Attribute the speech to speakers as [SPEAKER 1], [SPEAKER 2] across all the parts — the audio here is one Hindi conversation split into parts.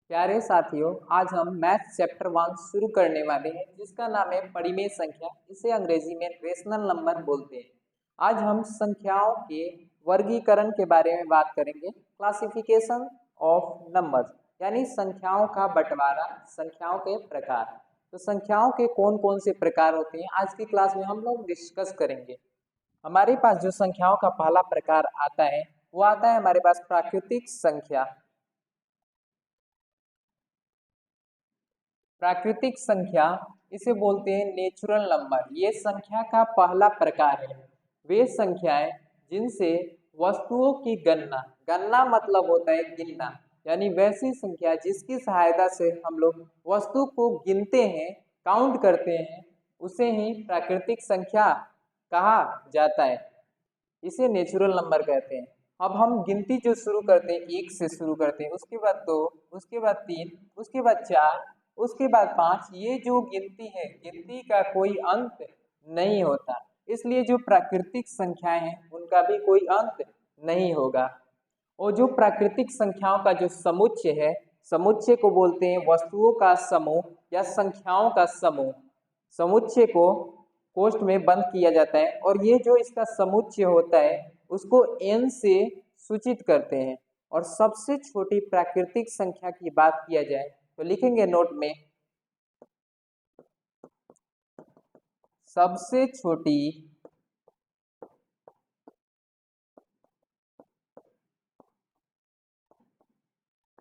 [SPEAKER 1] प्यारे साथियों, आज हम मैथ चैप्टर 1 शुरू करने वाले हैं जिसका नाम है परिमेय संख्या। इसे अंग्रेजी में रेशनल नंबर बोलते हैं। आज हम संख्याओं के वर्गीकरण के बारे में बात करेंगे। क्लासिफिकेशन ऑफ नंबर्स यानी संख्याओं का बंटवारा, संख्याओं के प्रकार। तो संख्याओं के कौन कौन से प्रकार होते हैं आज की क्लास में हम लोग डिस्कस करेंगे। हमारे पास जो संख्याओं का पहला प्रकार आता है वो आता है हमारे पास प्राकृतिक संख्या। प्राकृतिक संख्या इसे बोलते हैं नेचुरल नंबर। ये संख्या का पहला प्रकार है। वे संख्याएं जिनसे वस्तुओं की गणना, गणना मतलब होता है गिनना, यानी वैसी संख्या जिसकी सहायता से हम लोग वस्तु को गिनते हैं, काउंट करते हैं, उसे ही प्राकृतिक संख्या कहा जाता है। इसे नेचुरल नंबर कहते हैं। अब हम गिनती जो शुरू करते हैं, एक से शुरू करते हैं, उसके बाद दो, उसके बाद तीन, उसके बाद चार, उसके बाद पांच। ये जो गिनती है, गिनती का कोई अंत नहीं होता। इसलिए जो प्राकृतिक संख्याएं हैं उनका भी कोई अंत नहीं होगा। और जो प्राकृतिक संख्याओं का जो समुच्चय है, समुच्चय को बोलते हैं वस्तुओं का समूह या संख्याओं का समूह। समुच्चय को कोष्ठ में बंद किया जाता है और ये जो इसका समुच्चय होता है उसको n से सूचित करते हैं। और सबसे छोटी प्राकृतिक संख्या की बात किया जाए तो लिखेंगे नोट में, सबसे छोटी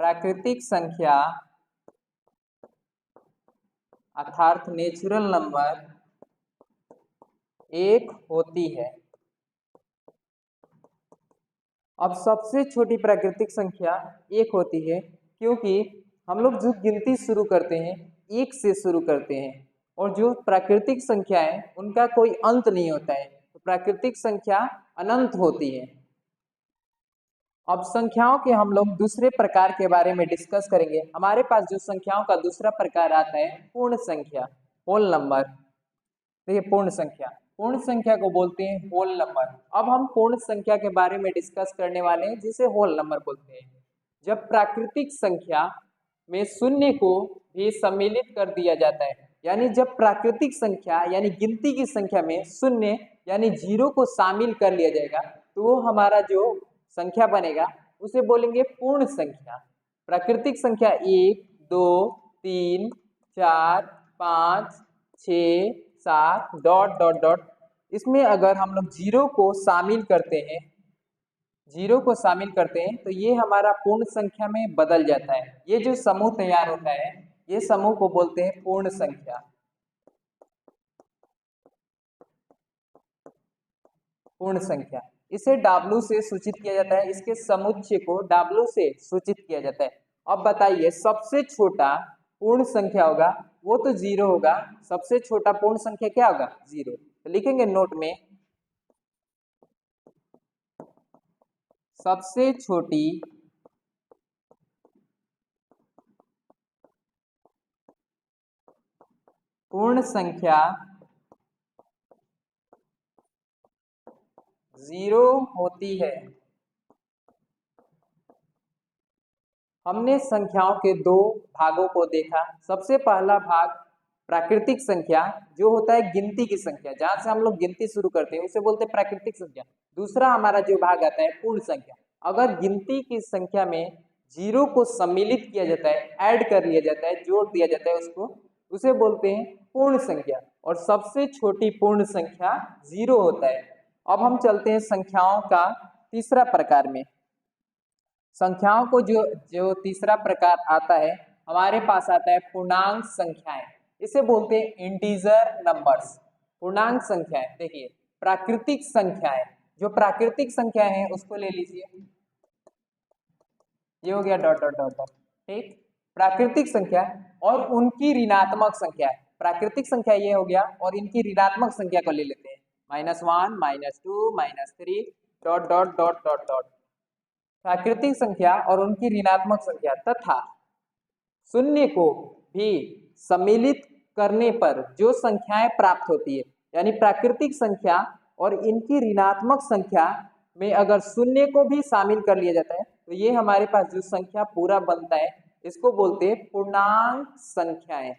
[SPEAKER 1] प्राकृतिक संख्या अर्थात नेचुरल नंबर एक होती है। अब सबसे छोटी प्राकृतिक संख्या एक होती है क्योंकि हम लोग जो गिनती शुरू करते हैं एक से शुरू करते हैं और जो प्राकृतिक संख्या है उनका कोई अंत नहीं होता है, तो प्राकृतिक संख्या अनंत होती है। अब संख्याओं के हम लोग दूसरे प्रकार के बारे में डिस्कस करेंगे। हमारे पास जो संख्याओं का दूसरा प्रकार आता है पूर्ण संख्या, होल नंबर। देखिए पूर्ण संख्या को बोलते हैं होल नंबर। अब हम पूर्ण संख्या के बारे में डिस्कस करने वाले हैं जिसे होल नंबर बोलते हैं। जब प्राकृतिक संख्या में शून्य को भी सम्मिलित कर दिया जाता है, यानी जब प्राकृतिक संख्या यानी गिनती की संख्या में शून्य यानी जीरो को शामिल कर लिया जाएगा तो वो हमारा जो संख्या बनेगा उसे बोलेंगे पूर्ण संख्या। प्राकृतिक संख्या 1, 2, 3, 4, 5, 6, 7 डॉट डॉट डॉट, इसमें अगर हम लोग जीरो को शामिल करते हैं, जीरो को शामिल करते हैं तो ये हमारा पूर्ण संख्या में बदल जाता है। ये जो समूह तैयार होता है ये समूह को बोलते हैं पूर्ण संख्या। पूर्ण संख्या इसे W से सूचित किया जाता है, इसके समुच्चय को W से सूचित किया जाता है। अब बताइए सबसे छोटा पूर्ण संख्या होगा वो तो जीरो होगा। सबसे छोटा पूर्ण संख्या क्या होगा? जीरो। तो लिखेंगे नोट में, सबसे छोटी पूर्ण संख्या जीरो होती है। हमने संख्याओं के दो भागों को देखा। सबसे पहला भाग प्राकृतिक संख्या जो होता है गिनती की संख्या, जहां से हम लोग गिनती शुरू करते हैं उसे बोलते हैं प्राकृतिक संख्या। दूसरा हमारा जो भाग आता है पूर्ण संख्या। अगर गिनती की संख्या में जीरो को सम्मिलित किया जाता है, ऐड कर लिया जाता है, जोड़ दिया जाता है उसको, उसे बोलते हैं पूर्ण संख्या। और सबसे छोटी पूर्ण संख्या जीरो होता है। अब हम चलते हैं संख्याओं का तीसरा प्रकार में। संख्याओं को जो जो तीसरा प्रकार आता है हमारे पास आता है पूर्णांक संख्याएं। इसे बोलते हैं इंटीजर नंबर्स। पूर्णांक संख्याएं, देखिए प्राकृतिक संख्याएं, जो प्राकृतिक संख्याएं हैं उसको ले लीजिए, ये हो गया डॉट डॉट डॉट डॉट, ठीक। प्राकृतिक संख्या और उनकी ऋणात्मक संख्या, प्राकृतिक संख्या ये हो गया और इनकी ऋणात्मक संख्या को ले लेते हैं, -1, -2, -3 dot dot dot dot dot. प्राकृतिक संख्या और उनकी ऋणात्मक संख्या तथा शून्य को भी सम्मिलित करने पर जो संख्याएं प्राप्त होती है, यानी प्राकृतिक संख्या और इनकी ऋणात्मक संख्या में अगर शून्य को भी शामिल कर लिया जाता है तो ये हमारे पास जो संख्या पूरा बनता है इसको बोलते हैं पूर्णांक संख्याएं।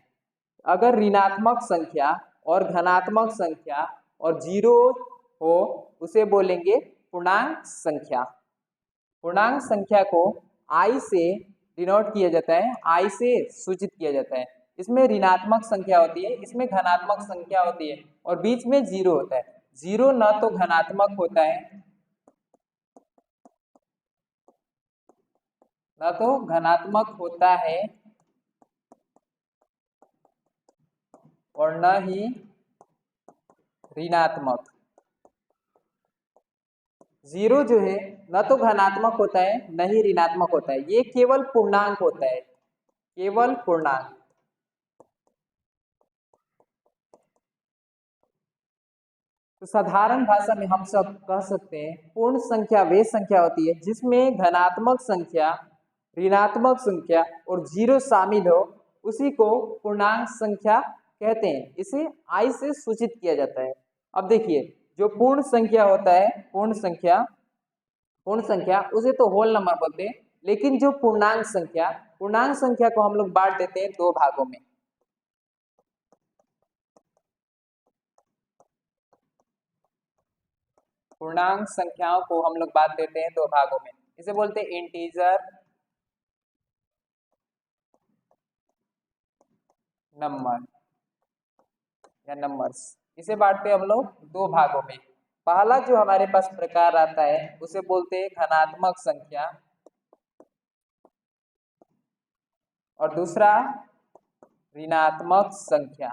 [SPEAKER 1] अगर ऋणात्मक संख्या और धनात्मक संख्या और जीरो हो उसे बोलेंगे पूर्णांक संख्या। पूर्णांक संख्या को आई से डिनोट किया जाता है, आई से सूचित किया जाता है। इसमें ऋणात्मक संख्या होती है, इसमें धनात्मक संख्या होती है और बीच में जीरो होता है। जीरो न तो धनात्मक होता है न तो धनात्मक होता है और न ही ऋणात्मक। जीरो जो है न तो धनात्मक होता है न ही ऋणात्मक होता है, ये केवल पूर्णांक होता है, केवल पूर्णांक। तो साधारण भाषा में हम सब कह सकते हैं पूर्ण संख्या वे संख्या होती है जिसमें धनात्मक संख्या, ऋणात्मक संख्या और जीरो शामिल हो, उसी को पूर्णांक संख्या कहते हैं। इसे आई से सूचित किया जाता है। अब देखिए, जो पूर्ण संख्या होता है, पूर्ण संख्या उसे तो होल नंबर बोलते हैं, लेकिन जो पूर्णांक संख्या को हम लोग बांट देते हैं दो भागों में। पूर्णांक संख्याओं को हम लोग बांट देते हैं दो भागों में। इसे बोलते हैं इंटीजर नंबर या नंबर्स। इसे बांटते हैं हम लोग दो भागों में। पहला जो हमारे पास प्रकार आता है उसे बोलते हैं धनात्मक संख्या और दूसरा ऋणात्मक संख्या।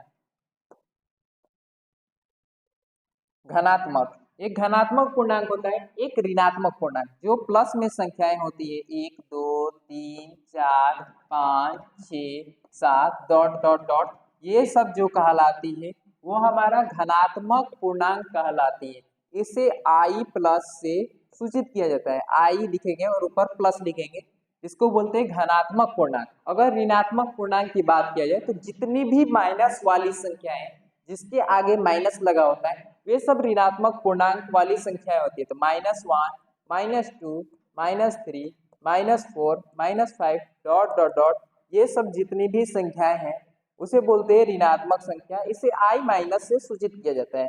[SPEAKER 1] घनात्मक, एक धनात्मक पूर्णांक होता है, एक ऋणात्मक पूर्णांक। जो प्लस में संख्याएं होती है 1 2 3 4 5 6 7 डॉट डॉट डॉट, ये सब जो कहलाती है वो हमारा धनात्मक पूर्णांक कहलाती है। इसे आई प्लस से सूचित किया जाता है, आई लिखेंगे और ऊपर प्लस लिखेंगे, इसको बोलते हैं धनात्मक पूर्णांक। अगर ऋणात्मक पूर्णांक की बात किया जाए तो जितनी भी माइनस वाली संख्याएं जिसके आगे माइनस लगा होता है वे सब ऋणात्मक पूर्णांक वाली संख्याएं होती है। तो -1 -2 -3 -4 -5 डॉट डॉट डॉट, ये सब जितनी भी संख्याएं हैं उसे बोलते हैं ऋणात्मक संख्या। इसे आई माइनस से सूचित किया जाता है।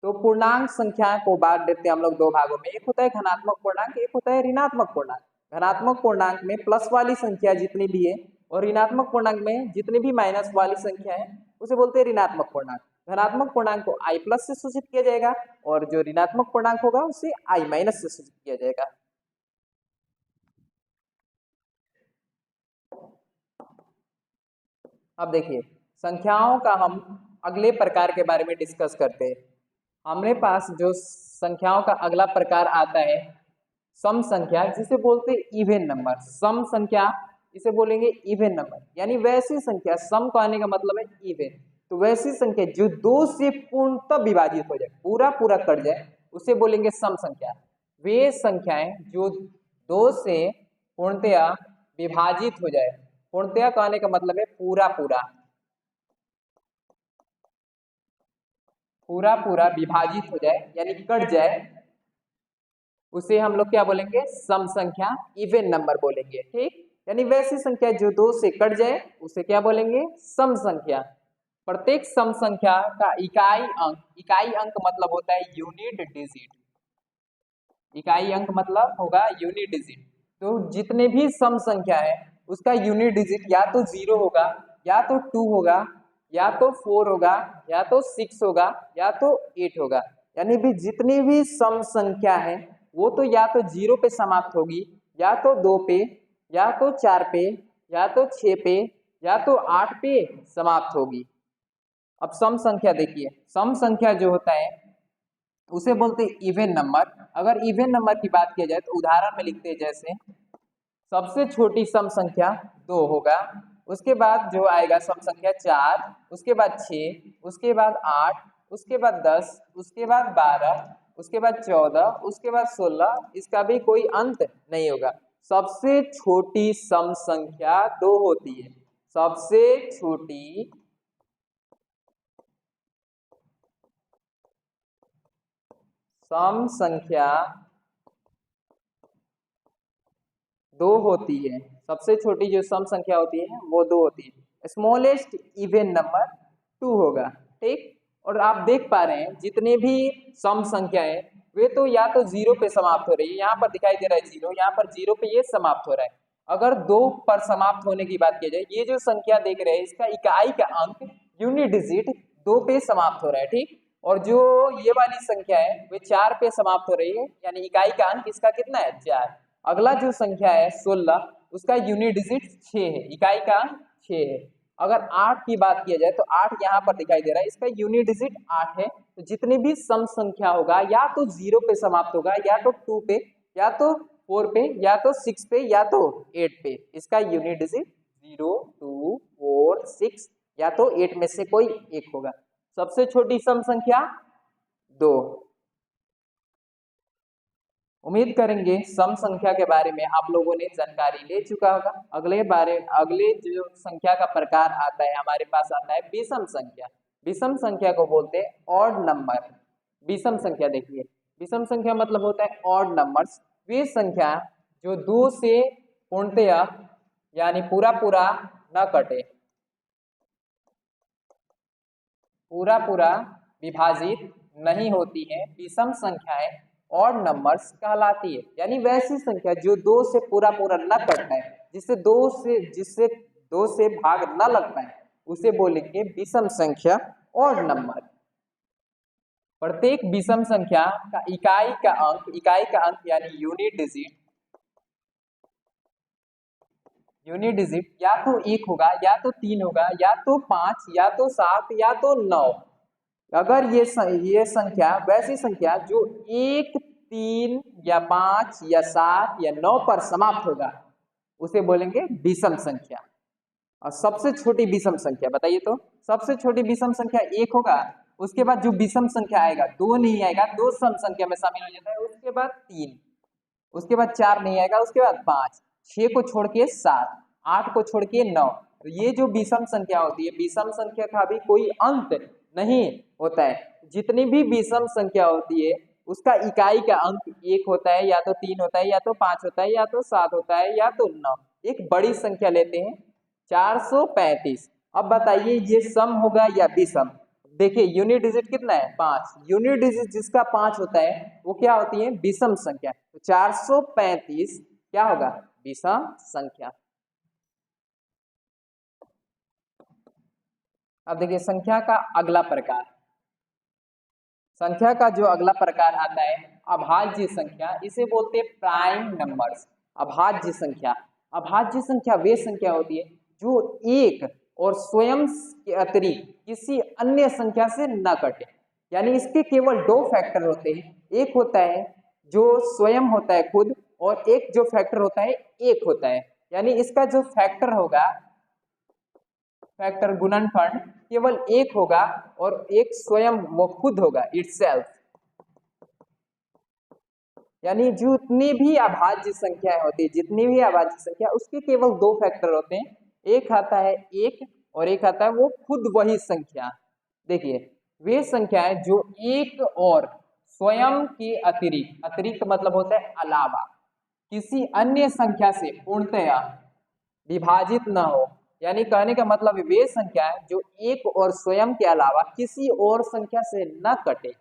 [SPEAKER 1] तो पूर्णांक संख्या को बांट देते हैं हम लोग दो भागों में, एक होता है धनात्मक पूर्णांक, एक होता है ऋणात्मक पूर्णांक। धनात्मक पूर्णांक में प्लस वाली संख्या जितनी भी है और ऋणात्मक पूर्णांक में जितनी भी माइनस वाली संख्या है उसे बोलते हैं ऋणात्मक पूर्णांक। धनात्मक पूर्णांक को आई प्लस से सूचित किया जाएगा और जो ऋणात्मक पूर्णांक होगा उसे आई माइनस से सूचित किया जाएगा। अब देखिए, संख्याओं का हम अगले प्रकार के बारे में डिस्कस करते हैं। हमारे पास जो संख्याओं का अगला प्रकार आता है सम संख्या, जिसे बोलते हैं इवन नंबर। सम संख्या इसे बोलेंगे इवन नंबर, यानी वैसी संख्या, सम को आने का मतलब है इवन, तो वैसी संख्या जो दो से पूर्णतः विभाजित हो जाए, पूरा पूरा कट जाए, उसे बोलेंगे सम संख्या। वे संख्याएं जो दो से पूर्णतया विभाजित हो जाए, पूर्णतया का आने का मतलब है पूरा पूरा, पूरा पूरा विभाजित हो जाए यानी कट जाए, उसे हम लोग क्या बोलेंगे? सम संख्या, इवन नंबर बोलेंगे। ठीक, यानी वैसी संख्या जो दो से कट जाए उसे क्या बोलेंगे? सम संख्या। प्रत्येक सम संख्या का इकाई अंक मतलब होता है यूनिट डिजिट। इकाई अंक मतलब होगा यूनिट डिजिट। तो जितने भी सम संख्या है उसका यूनिट डिजिट या तो 0 होगा, या तो 2 होगा, या तो 4 होगा, या तो 6 होगा, या तो 8 होगा। यानी भी जितनी भी सम संख्या है वो तो या तो 0 पे समाप्त होगी, या तो 2 पे, या तो 4 पे, या तो 6 पे, या तो 8 पे समाप्त होगी। अब सम संख्या देखिए, सम संख्या जो होता है उसे बोलते हैं इवन नंबर। अगर इवन नंबर की बात किया जाए तो उदाहरण में लिखते हैं, जैसे सबसे छोटी सम संख्या 2 होगा, उसके बाद जो आएगा सम संख्या 4, उसके बाद 6, उसके बाद 8, उसके बाद 10, उसके बाद 12, उसके बाद 14, उसके बाद 16, इसका भी कोई अंत नहीं होगा। सबसे छोटी सम संख्या 2 होती है। सबसे छोटी सम संख्या 2 होती है। सबसे छोटी जो सम संख्या होती है वो 2 होती है। स्मॉलेस्ट इवन नंबर 2 होगा। ठीक, और आप देख पा रहे हैं जितने भी सम संख्या है वे तो या तो 0 पे समाप्त हो रही है, यहाँ पर दिखाई दे रहा है 0, यहाँ पर 0 पे ये समाप्त हो रहा है। अगर 2 पर समाप्त होने की बात की जाए, ये जो संख्या देख रहे हैं इसका इकाई का अंक यूनिट डिजिट 2 पे समाप्त हो रहा है। ठीक, और जो ये वाली संख्या है वे 4 पे समाप्त हो रही है, यानी इकाई का अंक इसका कितना है 4। अगला जो संख्या है 16, उसका यूनिट डिजिट 6 है, इकाई का अंक 6 है। अगर 8 की बात किया जाए तो 8 यहाँ पर दिखाई दे रहा है, इसका यूनिट डिजिट 8 है। तो जितनी भी सम संख्या होगा या तो 0 पे समाप्त होगा, या तो 2 पे, या तो 4 पे, या तो 6 पे, या तो 8 पे। इसका यूनिट डिजिट 0, 2, 4, 6 या तो 8 में से कोई एक होगा। सबसे छोटी सम संख्या 2। उम्मीद करेंगे सम संख्या के बारे में आप लोगों ने जानकारी ले चुका होगा। अगले जो संख्या का प्रकार आता है हमारे पास आता है विषम संख्या। विषम संख्या को बोलते हैं ऑड नंबर। विषम संख्या देखिए, विषम संख्या मतलब होता है ऑड नंबर्स, वे संख्या जो 2 से पूर्णतया यानी पूरा पूरा न कटे, पूरा पूरा विभाजित नहीं होती है, विषम संख्याएं ऑड नंबर्स कहलाती है। यानी वैसी संख्या जो 2 से पूरा पूरा न कट पाए, जिससे 2 से भाग न लग पाए, उसे बोलेंगे विषम संख्या ऑड नंबर। प्रत्येक विषम संख्या का इकाई का अंक यानी यूनिट डिजिट या तो 1 होगा, या तो 3 होगा, या तो 5, या तो 7, या तो 9। अगर ये संख्या वैसी संख्या जो 1, 3 या 5 या 7 या 9 पर समाप्त होगा, उसे बोलेंगे विषम संख्या। और सबसे छोटी विषम संख्या बताइए तो, सबसे छोटी विषम संख्या 1 होगा, उसके बाद जो विषम संख्या आएगा 2 नहीं आएगा, 2 सम संख्या में शामिल हो जाता है, उसके बाद 3, उसके बाद 4 नहीं आएगा, उसके बाद 5, 6 को छोड़ के 7, 8 को छोड़ के 9। तो ये जो विषम संख्या होती है, विषम संख्या का भी कोई अंत नहीं होता है। जितनी भी विषम संख्या होती है उसका इकाई का अंक 1 होता है, या तो 3 होता है, या तो 5 होता है, या तो 7 होता है, या तो 9। एक बड़ी संख्या लेते हैं 435। अब बताइए ये सम होगा या विषम? देखिए यूनिट डिजिट कितना है 5, यूनिट डिजिट जिसका 5 होता है वो क्या होती है विषम संख्या। तो 435 क्या होगा विषम संख्या। अब देखिए संख्या का अगला प्रकार, संख्या का जो अगला प्रकार आता है अभाज्य संख्या, इसे बोलते हैं प्राइम नंबर्स। अभाज्य संख्या, अभाज्य संख्या वे संख्या होती है जो एक और स्वयं के अतिरिक्त किसी अन्य संख्या से न कटे। यानी इसके केवल 2 फैक्टर होते हैं, एक होता है जो स्वयं होता है खुद, और एक जो फैक्टर होता है एक होता है। यानी इसका जो फैक्टर होगा, फैक्टर गुणनफल केवल एक होगा, और एक स्वयं वो खुद होगा इटसेल्फ। यानी जितनी भी अभाज्य संख्या होती है, जितनी भी अभाज्य संख्या, उसके केवल 2 फैक्टर होते हैं, एक आता है एक और एक आता है वो खुद वही संख्या। देखिए वे संख्याएं जो एक और स्वयं के अतिरिक्त, अतिरिक्त मतलब होता है अलावा, किसी अन्य संख्या से पूर्णतया विभाजित न हो। यानी कहने का मतलब वे संख्या है जो एक और स्वयं के अलावा किसी और संख्या से न कटे,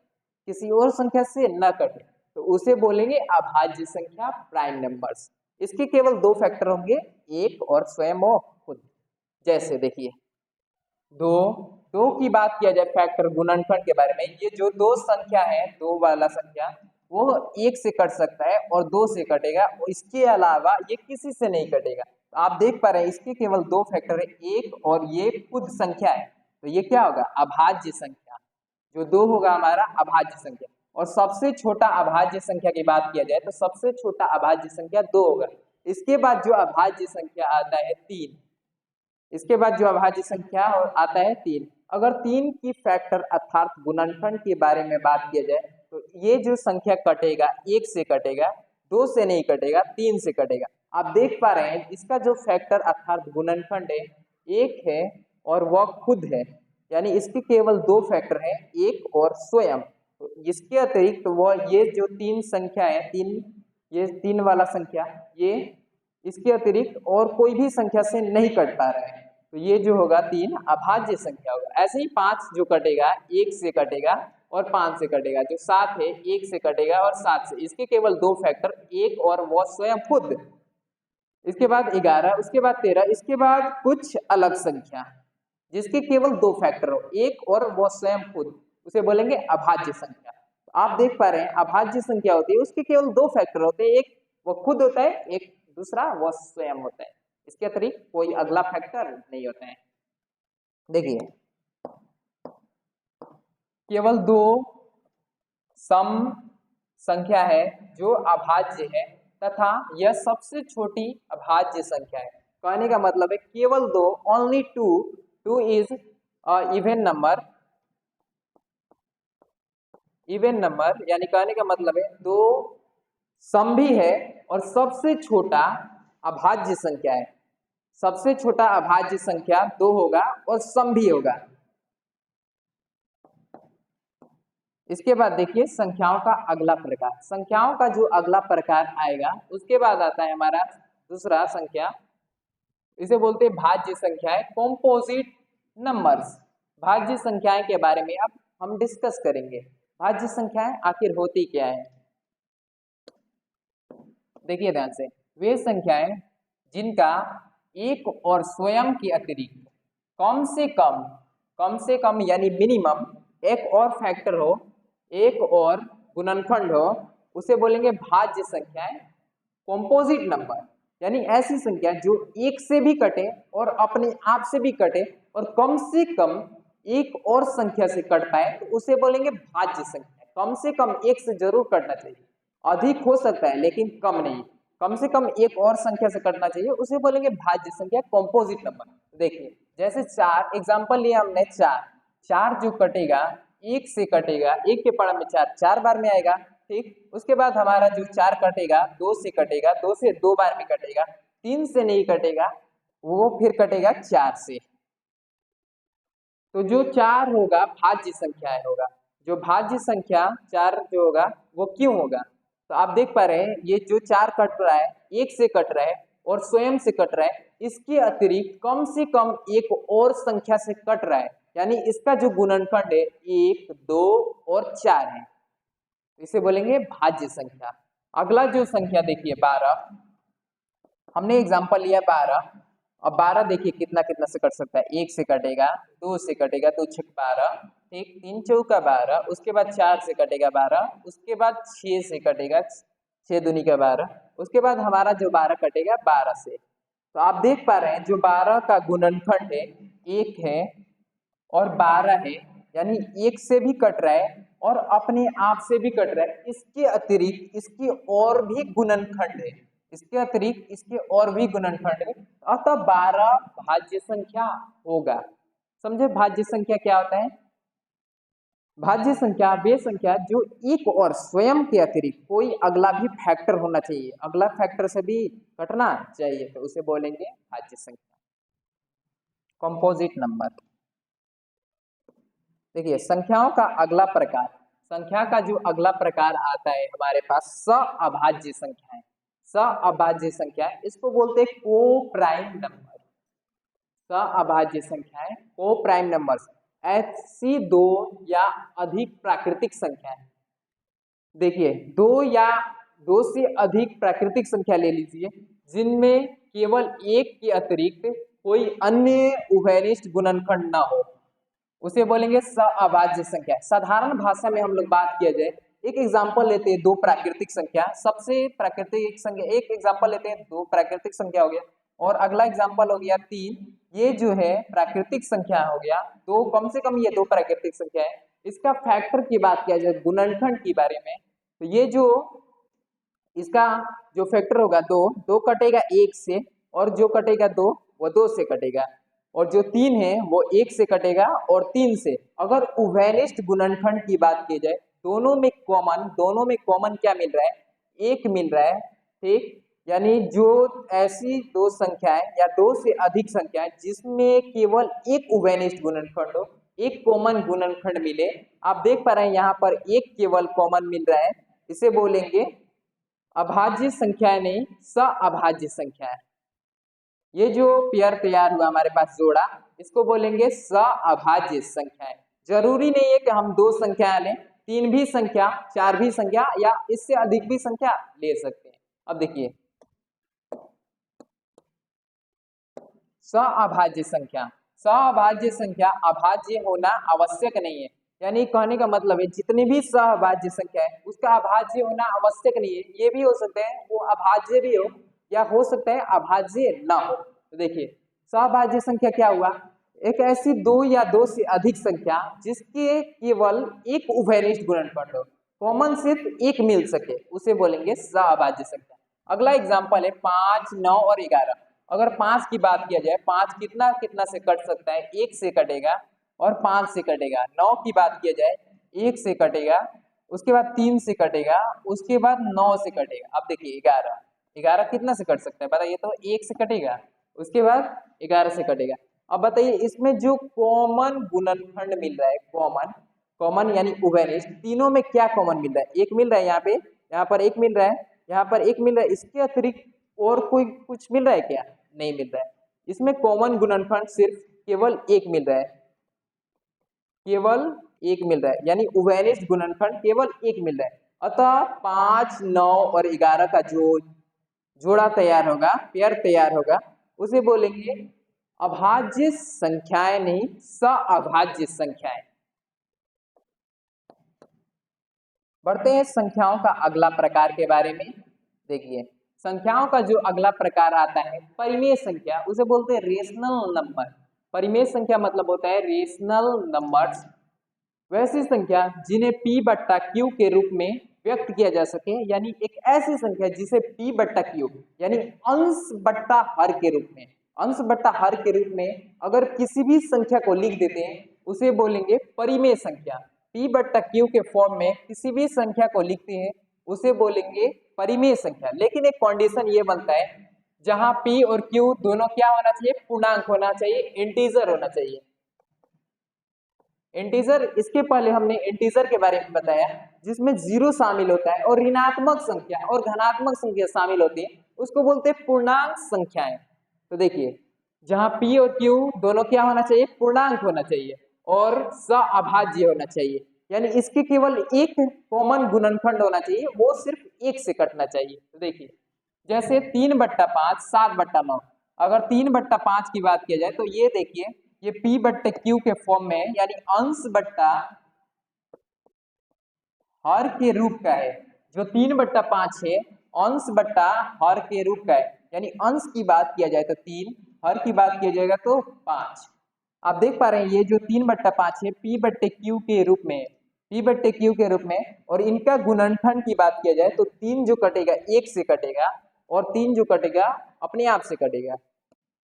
[SPEAKER 1] किसी और संख्या से न कटे, तो उसे बोलेंगे अभाज्य संख्या प्राइम नंबर्स। इसके केवल 2 फैक्टर होंगे, एक और स्वयं और खुद। जैसे देखिए दो की बात किया जाए फैक्टर गुणनफल के बारे में, ये जो 2 संख्या है, 2 वाला संख्या वो 1 से कट सकता है और 2 से कटेगा, इसके अलावा ये किसी से नहीं कटेगा। तो आप देख पा रहे हैं इसके केवल 2 फैक्टर है, एक और ये खुद संख्या है, तो ये क्या होगा अभाज्य संख्या। जो 2 होगा हमारा अभाज्य संख्या। और सबसे छोटा अभाज्य संख्या की बात किया जाए तो सबसे छोटा अभाज्य संख्या 2 होगा। इसके बाद जो अभाज्य संख्या आता है 3, इसके बाद जो अभाज्य संख्या आता है 3। अगर 3 की फैक्टर अर्थात गुणनफल के बारे में बात किया जाए तो ये जो संख्या कटेगा 1 से कटेगा, 2 से नहीं कटेगा, 3 से कटेगा। आप देख पा रहे हैं इसका जो फैक्टर अर्थात गुणनफल है 1 है और वह खुद है, यानी इसके केवल 2 फैक्टर है, एक और स्वयं। तो इसके अतिरिक्त वह ये जो 3 संख्या है, 3 ये 3 वाला संख्या ये इसके अतिरिक्त और कोई भी संख्या से नहीं कट पा रहा है, तो ये जो होगा 3 अभाज्य संख्या होगा। ऐसे ही 5 जो कटेगा 1 से कटेगा और 5 से कटेगा, जो 7 है 1 से कटेगा और 7 से, इसके केवल 2 फैक्टर, एक और वो स्वयं खुद। इसके बाद 11, उसके बाद 13, इसके बाद कुछ अलग संख्या जिसके केवल 2 फैक्टर हो, एक और वो स्वयं खुद, उसे बोलेंगे अभाज्य संख्या। तो आप देख पा रहे हैं अभाज्य संख्या होती है उसके केवल 2 फैक्टर होते हैं, एक वो खुद होता है, एक दूसरा वो स्वयं होता है, इसके अतिरिक्त कोई अगला फैक्टर नहीं होता है। देखिए केवल 2 सम संख्या है जो अभाज्य है तथा यह सबसे छोटी अभाज्य संख्या है। कहने का मतलब है केवल 2, only 2 is even number, even number, यानी कहने का मतलब है 2 सम भी है और सबसे छोटा अभाज्य संख्या है। सबसे छोटा अभाज्य संख्या 2 होगा और सम भी होगा। इसके बाद देखिए संख्याओं का अगला प्रकार, संख्याओं का जो अगला प्रकार आएगा उसके बाद आता है हमारा दूसरा संख्या, इसे बोलते हैं भाज्य संख्याएं, कॉम्पोजिट नंबर्स। भाज्य संख्याएं के बारे में अब हम डिस्कस करेंगे। भाज्य संख्याएं आखिर होती क्या है, देखिए ध्यान से, वे संख्याएं जिनका एक और स्वयं के अतिरिक्त कम से कम यानी मिनिमम एक और फैक्टर हो, एक और गुणनखंड हो, उसे बोलेंगे भाज्य संख्याएं, कॉम्पोजिट नंबर। यानी ऐसी संख्या जो एक से भी कटे और अपने आप से भी कटे और कम से कम एक और संख्या से कट पाए, तो उसे बोलेंगे भाज्य संख्या। कम से कम एक से जरूर कटना चाहिए, अधिक हो सकता है लेकिन कम नहीं, कम से कम एक और संख्या से कटना चाहिए, उसे बोलेंगे भाज्य संख्या, कॉम्पोजिट नंबर। देखिए जैसे 4 एग्जांपल लिया हमने, 4 जो कटेगा एक से कटेगा, एक के पढ़ा में 4 बार में आएगा, ठीक। उसके बाद हमारा जो 4 कटेगा 2 से कटेगा, 2 से 2 बार में कटेगा, 3 से नहीं कटेगा, वो फिर कटेगा 4 से। तो जो 4 होगा भाज्य संख्या होगा, जो भाज्य संख्या 4 जो होगा वो क्यों होगा, तो आप देख पा रहे हैं ये जो 4 कट रहा है, एक से कट रहा है और स्वयं से कट रहा है, इसके अतिरिक्त कम से कम एक और संख्या से कट रहा है, यानी इसका जो गुणनखंड है 1, 2 और 4 है, इसे बोलेंगे भाज्य संख्या। अगला जो संख्या देखिए 12, हमने एग्जांपल लिया 12। अब 12 देखिए कितना कितना से कट सकता है, 1 से कटेगा, 2 से कटेगा, 2 छक 12, ठीक, 3 चौका 12, उसके बाद 4 से कटेगा 12, उसके बाद 6 से कटेगा, 6 दूनी का 12, उसके बाद हमारा जो 12 कटेगा 12 से। तो आप देख पा रहे हैं जो 12 का गुणनखंड है 1 है और 12 है, यानी 1 से भी कट रहा है और अपने आप से भी कट रहा है, इसके अतिरिक्त इसके और भी गुणनखंड है, इसके अतिरिक्त इसके और भी गुणनखंड है, अतः 12 भाज्य संख्या होगा। समझे भाज्य संख्या क्या होता है? भाज्य संख्या वे संख्या जो एक और स्वयं के अतिरिक्त कोई अगला भी फैक्टर होना चाहिए, अगला फैक्टर से भी कटना चाहिए, तो उसे बोलेंगे भाज्य संख्या, कंपोजिट नंबर। देखिए संख्याओं का अगला प्रकार, संख्या का जो अगला प्रकार आता है हमारे पास सअभाज्य संख्याएं। सअभाज्य संख्या इसको बोलते हैं को प्राइम नंबर। सअभाज्य संख्याएं को प्राइम नंबर्स, ऐसी 2 या अधिक प्राकृतिक संख्याएं। देखिए 2 या 2 से अधिक प्राकृतिक संख्या ले लीजिए जिनमें केवल एक के अतिरिक्त कोई अन्य उभयनिष्ठ गुणनखंड ना हो, उसे बोलेंगे सअभाज्य संख्या। साधारण भाषा में हम लोग बात किया जाए, एक एग्जांपल लेते हैं 2 प्राकृतिक संख्या, सबसे प्राकृतिक संख्या, एक एग्जांपल लेते हैं 2 प्राकृतिक संख्या हो गया और अगला एग्जांपल हो गया 3, ये जो है प्राकृतिक संख्या हो गया 2, कम से कम ये 2 प्राकृतिक संख्या है। इसका फैक्टर की बात किया जाए गुणनखंड के बारे में, तो ये जो इसका जो फैक्टर होगा 2 कटेगा 1 से और जो कटेगा 2 वो 2 से कटेगा और जो 3 है वो 1 से कटेगा और 3 से। अगर उभयनिष्ठ गुणनखंड की बात की जाए, दोनों में कॉमन क्या मिल रहा है? 1 मिल रहा है, ठीक। यानी जो ऐसी 2 संख्याएं या 2 से अधिक संख्याएं जिसमें केवल एक उभयनिष्ठ गुणनखंड हो, एक कॉमन गुणनखंड मिले, आप देख पा रहे हैं यहाँ पर एक केवल कॉमन मिल रहा है, इसे बोलेंगे अभाज्य संख्याएं नहीं, सअभाज्य संख्या है। ये जो पेयर तैयार हुआ हमारे पास जोड़ा, इसको बोलेंगे सअभाज्य संख्याएं। जरूरी नहीं है कि हम दो संख्या लें, तीन भी संख्या, चार भी संख्या या इससे अधिक भी संख्या ले सकते हैं। अब देखिए सअभाज्य संख्या, सअभाज्य संख्या अभाज्य होना आवश्यक नहीं है। यानी कहने का मतलब है जितनी भी सहभाज्य संख्या है उसका अभाज्य होना आवश्यक नहीं है। ये भी हो सकता है वो अभाज्य भी हो या हो सकता है अभाज्य ना हो। तो देखिए सहभाज्य संख्या क्या हुआ, एक ऐसी दो या दो से अधिक संख्या जिसके केवल एक उभयनिष्ठ गुणनफल हो, कॉमन सिर्फ एक मिल सके, उसे बोलेंगे सहभाज्य संख्या। अगला एग्जांपल है 5, 9 और 11। अगर 5 की बात किया जाए, 5 कितना कितना से कट सकता है, 1 से कटेगा और 5 से कटेगा। 9 की बात किया जाए 1 से कटेगा, उसके बाद 3 से कटेगा, उसके बाद 9 से कटेगा। अब देखिए 11, 11 कितना से कट सकता है बताइए, तो 1 से कटेगा, उसके बाद 11 से कटेगा। अब बताइए इसमें जो कॉमन गुणनखंड मिल रहा है, कॉमन, कॉमन यानी उभयनिष्ठ, तीनों में क्या कॉमन मिल रहा है, एक मिल रहा है, यहाँ पे यहाँ पर एक मिल रहा है, यहाँ पर एक मिल रहा है, इसके अतिरिक्त और कोई कुछ मिल रहा है क्या, नहीं मिल रहा है। इसमें कॉमन गुणनखंड सिर्फ केवल एक मिल रहा है, केवल एक मिल रहा है, यानी उभयनिष्ठ गुणनखंड केवल एक मिल रहा है। अतः 5, 9 और 11 का जो जोड़ा तैयार होगा, पेयर तैयार होगा, उसे बोलेंगे अभाज्य संख्याएं नहीं, सअभाज्य संख्याएं। बढ़ते हैं संख्याओं का अगला प्रकार के बारे में। देखिए संख्याओं का जो अगला प्रकार आता है परिमेय संख्या, उसे बोलते हैं रेशनल नंबर। परिमेय संख्या मतलब होता है रेशनल नंबर्स, वैसी संख्या जिन्हें p बट्टा q के रूप में व्यक्त किया जा सके, यानी एक ऐसी संख्या जिसे p बट्टा q यानी अंश बट्टा हर के रूप में, अंश बट्टा हर के रूप में अगर किसी भी संख्या को लिख देते हैं उसे बोलेंगे परिमेय संख्या। p बट्टा q के फॉर्म में किसी भी संख्या को लिखते हैं उसे बोलेंगे परिमेय संख्या। लेकिन एक कंडीशन ये बनता है जहां p और q दोनों क्या होना चाहिए, पूर्णांक होना चाहिए, इंटीजर होना चाहिए। इंटीजर, इसके पहले हमने इंटीजर के बारे में बताया जिसमें जीरो शामिल होता है और ऋणात्मक संख्या और धनात्मक संख्या शामिल होती है, उसको बोलते हैं पूर्णांक संख्याएं। तो देखिए जहां p और q दोनों क्या होना चाहिए, पूर्णांक होना चाहिए और सअभाज्य होना चाहिए, यानी इसके केवल एक कॉमन गुणनखंड होना चाहिए, वो सिर्फ एक से कटना चाहिए। तो देखिए जैसे 3/5 7/9, अगर 3/5 की बात की जाए तो ये देखिए ये p बट्टे q के फॉर्म में है, यानी अंश बट्टा हर के रूप का है। जो 3/5 है अंश बट्टा हर के रूप का है, यानी अंश की बात किया जाए तो 3, हर की बात किया जाएगा तो 5। आप देख पा रहे हैं ये जो 3/5 है p बट्टे q के रूप में है, p बट्टे q के रूप में, और इनका गुणनखंड की बात किया जाए तो 3 जो कटेगा 1 से कटेगा और 3 जो कटेगा अपने आप से कटेगा,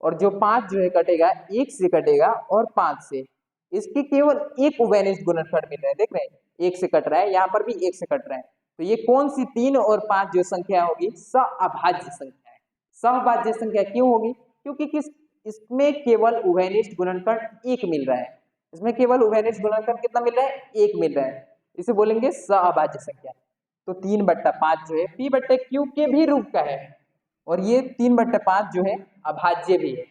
[SPEAKER 1] और जो 5 जो है कटेगा 1 से कटेगा और 5 से। इसके केवल एक उभयनिष्ठ गुणनखंड मिल रहा है, देख रहे हैं 1 से कट रहा है, यहाँ पर भी 1 से कट रहा है। तो ये कौन सी 3 और 5 जो संख्या होगी, सअभाज्य संख्या है। सहभाज्य संख्या क्यों होगी, क्योंकि किस इसमें केवल उभयनिष्ठ गुणनखंड एक मिल रहा है, इसमें केवल उभयनिष्ठ गुणनखंड कितना मिल रहा है, एक मिल रहा है, इसे बोलेंगे सहभाज्य संख्या। तो 3/5 जो है p बट्टे q के भी रूप का है, और ये 3/5 जो है अभाज्य भी है,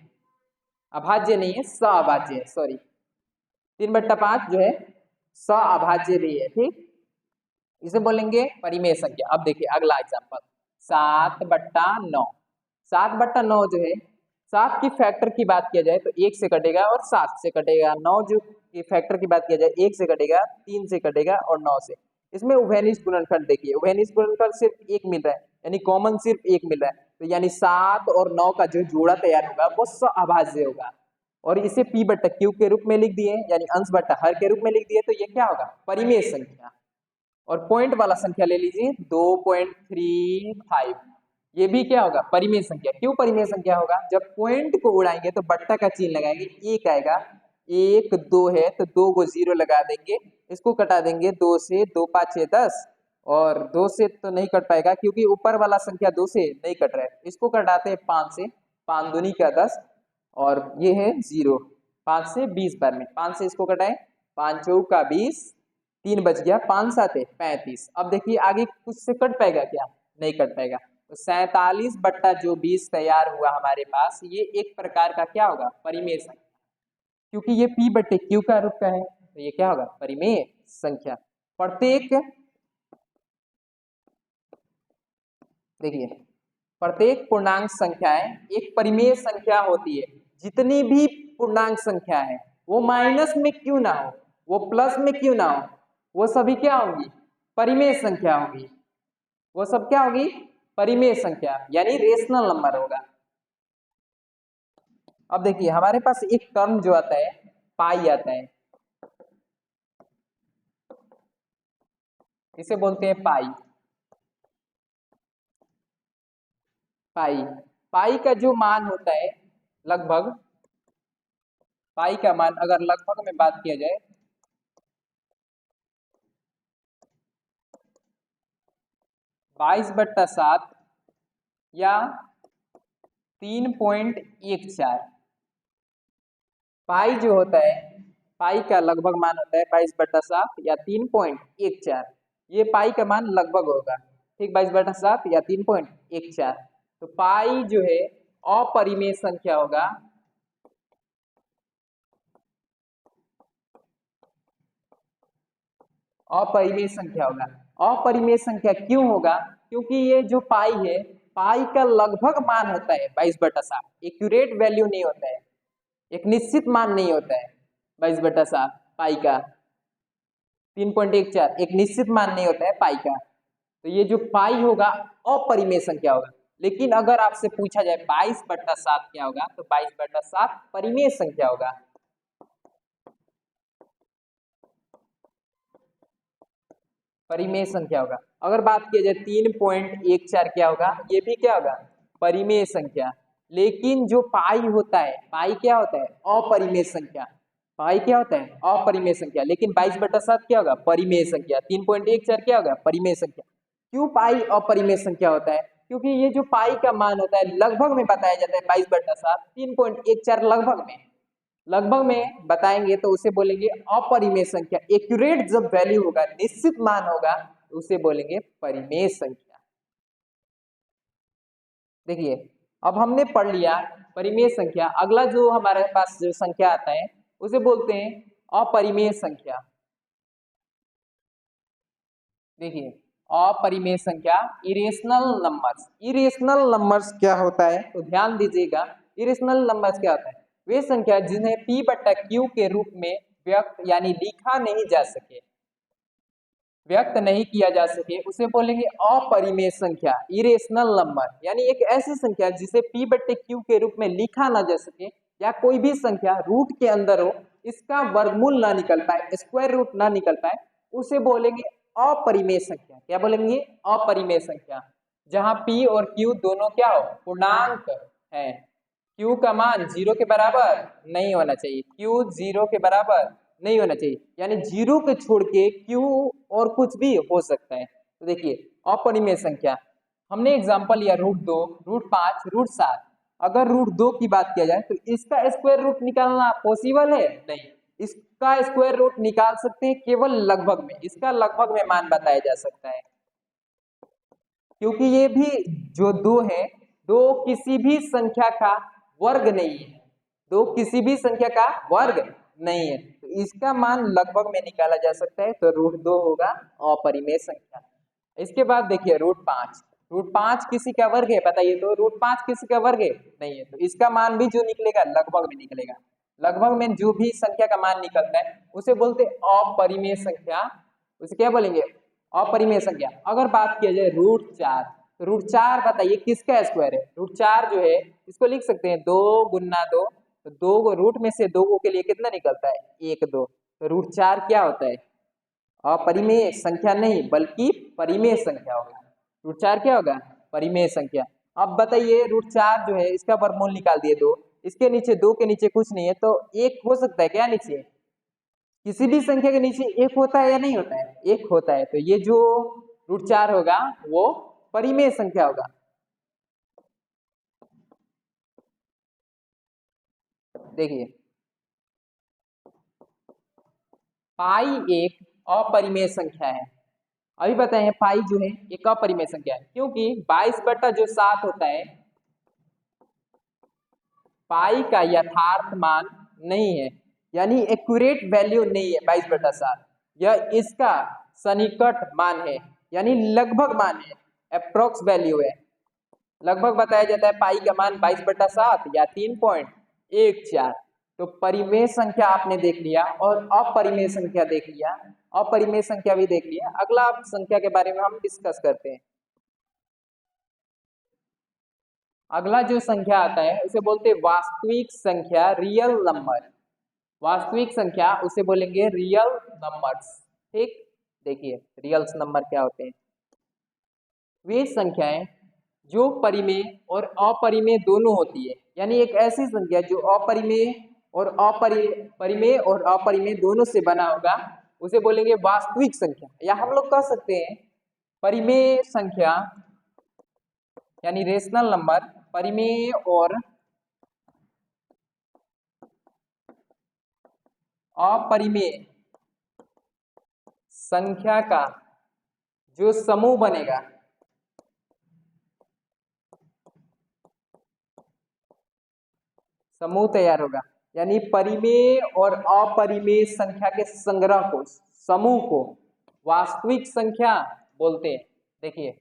[SPEAKER 1] अभाज्य नहीं है सअभाज्य है, सॉरी 3/5 जो है सअभाज्य भी है, ठीक, इसे बोलेंगे परिमेय संख्या। अब देखिए अगला एग्जांपल 7/9, 7/9 जो है 7 की फैक्टर की बात किया जाए तो 1 से कटेगा और 7 से कटेगा, 9 जो की फैक्टर की बात किया जाए 1 से कटेगा, 3 से कटेगा और 9 से। इसमें उभयनिष्ठ गुणनखंड देखिए, उभयनिष्ठ गुणनखंड सिर्फ एक मिल रहा है, यानी कॉमन सिर्फ एक मिल रहा है, तो यानी 7 और 9 का जो जोड़ा तैयार होगा वो सअभाज्य होगा, और इसे p बट्टा q के रूप में लिख दिए, यानी अंश बट्टा हर के रूप में लिख दिए, तो ये क्या होगा, परिमेय संख्या। और पॉइंट वाला संख्या ले लीजिए 2.35, ये भी क्या होगा, परिमेय संख्या। क्यों परिमेय संख्या होगा, जब पॉइंट को उड़ाएंगे तो बट्टा का चिन्ह लगाएंगे, एक आएगा, 1 2 है तो 2 को 0 लगा देंगे, इसको कटा देंगे 2 से, 2 5 6 10, और 2 से तो नहीं कट पाएगा क्योंकि ऊपर वाला संख्या 2 से नहीं कट रहा है, इसको कटाते हैं 5 से, 5 दूनी का 10, और ये है 0, 5 से 20 बार में, 5 से इसको कटाएं, 5 चौक का 20, 3 बच गया, 5 7 35। अब देखिए आगे कुछ से कट पाएगा क्या, नहीं कट पाएगा। तो 47 बट्टा जो 20 तैयार हुआ हमारे पास, ये एक प्रकार का क्या होगा, परिमेय संख्या, क्योंकि ये p बटे q का रूप का है, तो ये क्या होगा, परिमेय संख्या। प्रत्येक, देखिए प्रत्येक पूर्णांक संख्याएं एक परिमेय संख्या होती है। जितनी भी पूर्णांक संख्या है वो माइनस में क्यों ना हो, वो प्लस में क्यों ना हो, वो सभी क्या होंगी, परिमेय संख्या होगी। वो सब क्या होगी, परिमेय संख्या, यानी रेशनल नंबर होगा। अब देखिए हमारे पास एक टर्म जो आता है पाई आता है, इसे बोलते हैं पाई। पाई पाई का जो मान होता है लगभग, पाई का मान अगर लगभग में बात किया जाए 22/7 या 3.14। पाई जो होता है, पाई का लगभग मान होता है 22/7 या 3.14। ये पाई का मान लगभग होगा, ठीक, 22/7 या 3.14। तो पाई जो है अपरिमेय संख्या होगा। अपरिमेय संख्या होगा। अपरिमेय संख्या क्यों होगा, क्योंकि ये जो पाई है, पाई का लगभग मान होता है 22/7, एक्यूरेट वैल्यू नहीं होता है, एक निश्चित मान नहीं होता है 22/7। पाई का 3.14 एक निश्चित मान नहीं होता है पाई का। तो ये जो पाई होगा अपरिमेय संख्या होगा। लेकिन अगर आपसे पूछा जाए 22/7 क्या होगा, तो 22/7 परिमेय संख्या होगा। परिमेय संख्या होगा। अगर बात की जाए 3.14 क्या होगा, ये भी क्या होगा, परिमेय संख्या। लेकिन जो पाई होता है, पाई क्या होता है, अपरिमेय संख्या। पाई क्या होता है, अपरिमेय संख्या। लेकिन 22/7 क्या होगा, परिमेय संख्या। 3.14 क्या होगा, परिमेय संख्या। क्यों पाई अपरिमेय संख्या होता है, क्योंकि ये जो पाई का मान होता है लगभग में बताया जाता है 22/7, 3.14 लगभग में, लगभग में बताएंगे तो उसे बोलेंगे अपरिमेय संख्या। एक्यूरेट जब वैल्यू होगा, निश्चित मान होगा, तो उसे बोलेंगे परिमेय संख्या। देखिए अब हमने पढ़ लिया परिमेय संख्या। अगला जो हमारे पास जो संख्या आता है उसे बोलते हैं अपरिमेय संख्या। देखिए अपरिमेय संख्या, इरेशनल नंबर्स। इरेशनल नंबर्स क्या होता है, तो ध्यान दीजिएगा। इरेशनल नंबर्स क्या होता है, वे संख्या जिन्हें p/q के रूप में व्यक्त यानी लिखा नहीं जा सके, व्यक्त नहीं किया जा सके, उसे बोलेंगे अपरिमेय संख्या, इरेशनल नंबर। यानी एक ऐसी संख्या जिसे p/q के रूप में लिखा ना जा सके, या कोई भी संख्या रूट के अंदर हो, इसका वर्गमूल ना निकल पाए, स्क्वायर रूट ना निकल पाए, उसे बोलेंगे अपरिमेय संख्या। क्या बोलेंगे, अपरिमेय संख्या। जहां p और q दोनों क्या हो, पूर्णांक है। q का मान 0 के बराबर नहीं होना चाहिए, q 0 के बराबर नहीं होना चाहिए, यानी 0 के छोड़ के q और कुछ भी हो सकता है। तो देखिए अपरिमेय संख्या, हमने एग्जांपल लिया √2, √5, √7। अगर √2 की बात किया जाए तो इसका स्क्वायर रूट निकालना पॉसिबल है, नहीं। इसका स्क्वायर रूट निकाल सकते हैं केवल लगभग में, इसका लगभग में मान बताया जा सकता है। क्योंकि ये भी जो 2 है, 2 किसी भी संख्या का वर्ग नहीं है, 2 किसी भी संख्या का वर्ग नहीं है, तो इसका मान लगभग में निकाला जा सकता है। तो √2 होगा अपरिमेय संख्या। इसके बाद देखिए √5, √5 किसी का वर्ग है, बताइए तो √5 किसी का वर्ग है, नहीं है, तो इसका मान भी जो निकलेगा लगभग में निकलेगा। लगभग में जो भी संख्या का मान निकलता है उसे बोलते हैं अपरिमेय संख्या। उसे क्या बोलेंगे, अपरिमेय संख्या। अगर बात किया जाए √4, तो √4 बताइए किसका स्क्वायर है। √4 जो है इसको लिख सकते हैं 2 गुना 2, तो 2 को रूट में से 2 के लिए कितना निकलता है, 1 2। तो √4 क्या होता है, अपरिमेय संख्या नहीं बल्कि परिमेय संख्या होगा। √4 क्या होगा, परिमेय संख्या। अब बताइए √4 जो है इसका वर्गमूल निकाल दिए 2, इसके नीचे 2 के नीचे कुछ नहीं है, तो 1 हो सकता है क्या नीचे, किसी भी संख्या के नीचे 1 होता है या नहीं होता है, 1 होता है। तो ये जो √4 होगा वो परिमेय संख्या होगा। देखिए पाई एक अपरिमेय संख्या है। अभी बताए हैं पाई जो है एक अपरिमेय संख्या है, क्योंकि 22/7 होता है पाई का यथार्थ मान नहीं है, यानी एक्यूरेट वैल्यू नहीं है 22/7। यह इसका सन्निकट मान है, यानी लगभग मान है, अप्रोक्स वैल्यू है। लगभग बताया जाता है पाई का मान 22/7 या 3.14। तो परिमेय संख्या आपने देख लिया और अपरिमेय संख्या देख लिया, अपरिमेय संख्या भी देख लिया। अगला संख्या के बारे में हम डिस्कस करते हैं। अगला जो संख्या आता है उसे बोलते हैं वास्तविक संख्या, रियल नंबर। वास्तविक संख्या उसे बोलेंगे रियल नंबर्स। ठीक, देखिए रियल नंबर क्या होते हैं। वे संख्याएं जो परिमेय और अपरिमेय दोनों होती है, यानी एक ऐसी संख्या जो अपरिमेय और परिमेय और अपरिमेय दोनों से बना होगा उसे बोलेंगे वास्तविक संख्या। या हम लोग कह सकते हैं परिमेय संख्या यानी रेशनल नंबर, परिमेय और अपरिमेय संख्या का जो समूह बनेगा, समूह तैयार होगा, यानी परिमेय और अपरिमेय संख्या के संग्रह को, समूह को वास्तविक संख्या बोलते हैं। देखिए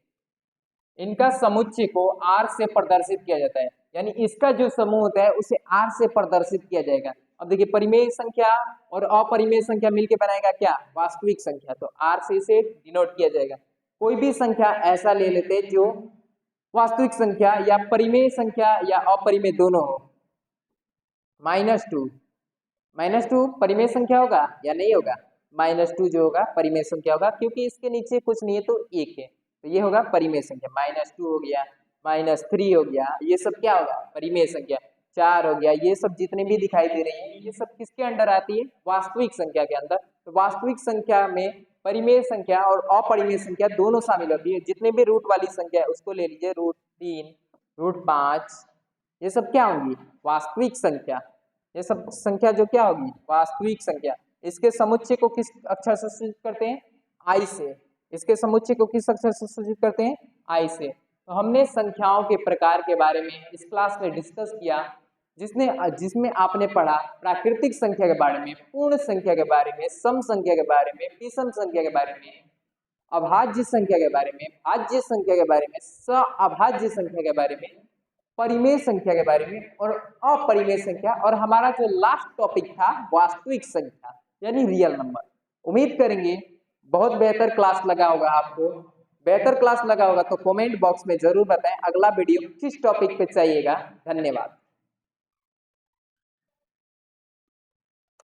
[SPEAKER 1] इनका समुच्चय को R से प्रदर्शित किया जाता है, यानी इसका जो समूह होता है उसे R से प्रदर्शित किया जाएगा। अब देखिए परिमेय संख्या और अपरिमेय संख्या मिलकर बनाएगा क्या, वास्तविक संख्या। तो R से इसे डिनोट किया जाएगा। कोई भी संख्या ऐसा ले लेते हैं जो वास्तविक संख्या या परिमेय संख्या या अपरिमेय दोनों हो। -2 परिमेय संख्या होगा या नहीं होगा, -2 जो होगा परिमेय संख्या होगा, क्योंकि इसके नीचे कुछ नहीं है तो 1 है, तो ये होगा परिमेय संख्या। -2 हो गया, -3 हो गया, ये सब क्या होगा, परिमेय संख्या। 4 हो गया, ये सब जितने भी दिखाई दे रही है ये सब किसके अंडर आती है, वास्तविक संख्या के अंदर। तो वास्तविक संख्या में परिमेय संख्या और अपरिमेय संख्या दोनों शामिल होती है। जितने भी रूट वाली संख्या है उसको ले लीजिए, √3, √5, ये सब क्या होंगी, वास्तविक संख्या। ये सब संख्या जो क्या होगी, वास्तविक संख्या। इसके समुच्चय को किस अक्षर से सूचित करते हैं, आई से। इसके समुच्चय को किस अक्षर से सूचित करते हैं, आई से। तो हमने संख्याओं के प्रकार के बारे में इस क्लास में डिस्कस किया, जिसमें आपने पढ़ा प्राकृतिक संख्या के बारे में, पूर्ण संख्या के बारे में, सम संख्या के बारे में, विषम संख्या के बारे में, अभाज्य संख्या के बारे में, भाज्य संख्या के बारे में, अभाज्य संख्या के बारे में, परिमेय संख्या के बारे में और अपरिमेय संख्या, और हमारा जो लास्ट टॉपिक था वास्तविक संख्या यानी रियल नंबर। उम्मीद करेंगे बहुत बेहतर क्लास लगा होगा आपको। बेहतर क्लास लगा होगा तो कमेंट बॉक्स में जरूर बताएं अगला वीडियो किस टॉपिक पे चाहिएगा। धन्यवाद।